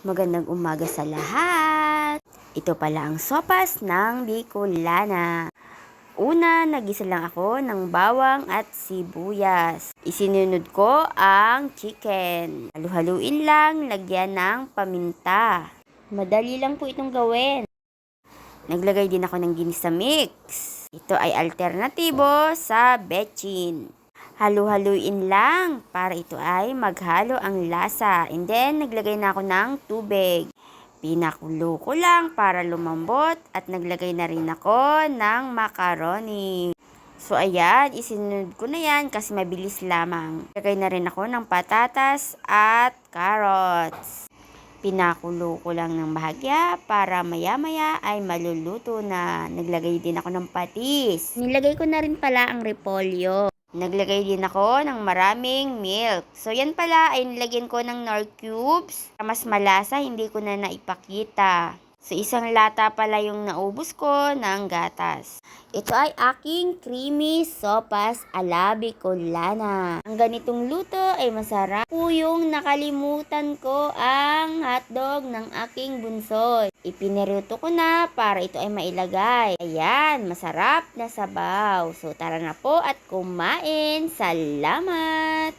Magandang umaga sa lahat! Ito pala ang sopas ng Bicolana. Una, nagisa lang ako ng bawang at sibuyas. Isinunod ko ang chicken. Halu-haluin lang, lagyan ng paminta. Madali lang po itong gawin. Naglagay din ako ng ginisa mix. Ito ay alternatibo sa bechin. Halu-haluin lang para ito ay maghalo ang lasa. And then, naglagay na ako ng tubig. Pinakulo ko lang para lumambot at naglagay na rin ako ng macaroni. So, ayan, isinunod ko na yan kasi mabilis lamang. Naglagay na rin ako ng patatas at carrots. Pinakulo ko lang ng bahagya para maya-maya ay maluluto na. Naglagay din ako ng patis. Nilagay ko na rin pala ang repolyo. Naglagay din ako ng maraming milk. So, yan pala ay nilagyan ko ng Knorr cubes. Para mas malasa, hindi ko na naipakita. So, isang lata pala yung naubos ko ng gatas. Ito ay aking creamy sopas ala Bicolana. Ang ganitong luto ay masarap. Po yung nakalimutan ko ang hotdog ng aking bunso. Ipiniruto ko na para ito ay mailagay. Ayan, masarap na sabaw. So tara na po at kumain. Salamat!